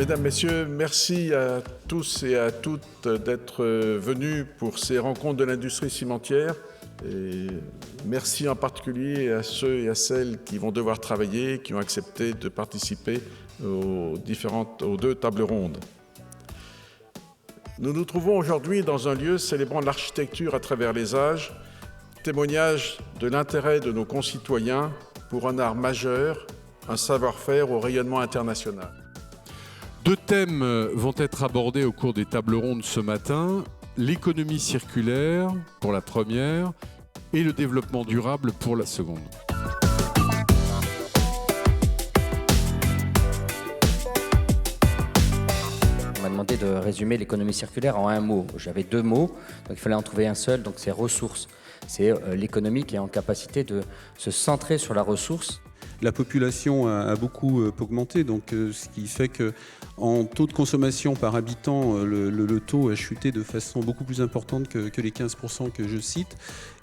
Mesdames, Messieurs, merci à tous et à toutes d'être venus pour ces rencontres de l'industrie cimentière. Et merci en particulier à ceux et à celles qui vont devoir travailler, qui ont accepté de participer aux 2 tables rondes. Nous nous trouvons aujourd'hui dans un lieu célébrant l'architecture à travers les âges, témoignage de l'intérêt de nos concitoyens pour un art majeur, un savoir-faire au rayonnement international. 2 thèmes vont être abordés au cours des tables rondes ce matin, l'économie circulaire pour la première et le développement durable pour la seconde. On m'a demandé de résumer l'économie circulaire en un mot. J'avais 2 mots, donc il fallait en trouver un seul, donc c'est ressources. C'est l'économie qui est en capacité de se centrer sur la ressource. La population a beaucoup augmenté, donc ce qui fait qu'en taux de consommation par habitant, le taux a chuté de façon beaucoup plus importante que les 15% que je cite.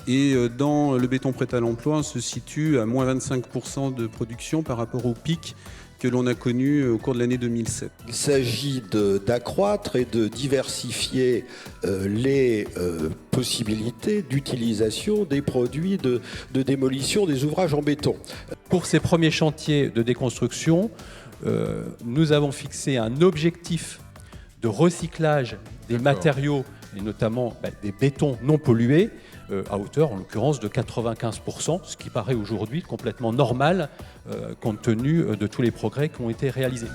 Et dans le béton prêt à l'emploi, on se situe à moins 25% de production par rapport au pic que l'on a connu au cours de l'année 2007. Il s'agit d'accroître et de diversifier les possibilités d'utilisation des produits de démolition des ouvrages en béton. Pour ces premiers chantiers de déconstruction, nous avons fixé un objectif de recyclage des matériaux, et notamment des bétons non pollués, à hauteur, en l'occurrence, de 95%, ce qui paraît aujourd'hui complètement normal, compte tenu de tous les progrès qui ont été réalisés.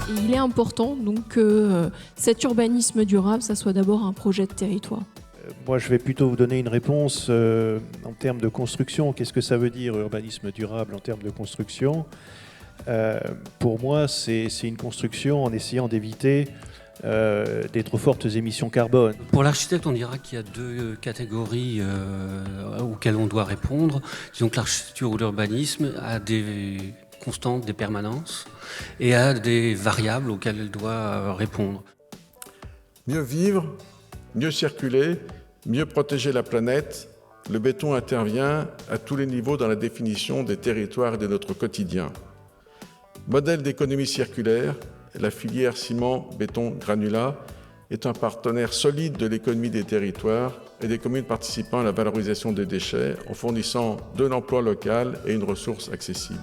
Il est important donc que cet urbanisme durable, ça soit d'abord un projet de territoire. Moi, je vais plutôt vous donner une réponse en termes de construction. Qu'est-ce que ça veut dire, urbanisme durable, en termes de construction ? Pour moi, c'est une construction en essayant d'éviter des trop fortes émissions carbone. Pour l'architecte, on dira qu'il y a 2 catégories auxquelles on doit répondre. Disons que l'architecture ou l'urbanisme a des constantes, des permanences, et a des variables auxquelles elle doit répondre. Mieux vivre, mieux circuler, mieux protéger la planète, le béton intervient à tous les niveaux dans la définition des territoires et de notre quotidien. Modèle d'économie circulaire, la filière ciment-béton-granulat est un partenaire solide de l'économie des territoires et des communes participant à la valorisation des déchets en fournissant de l'emploi local et une ressource accessible.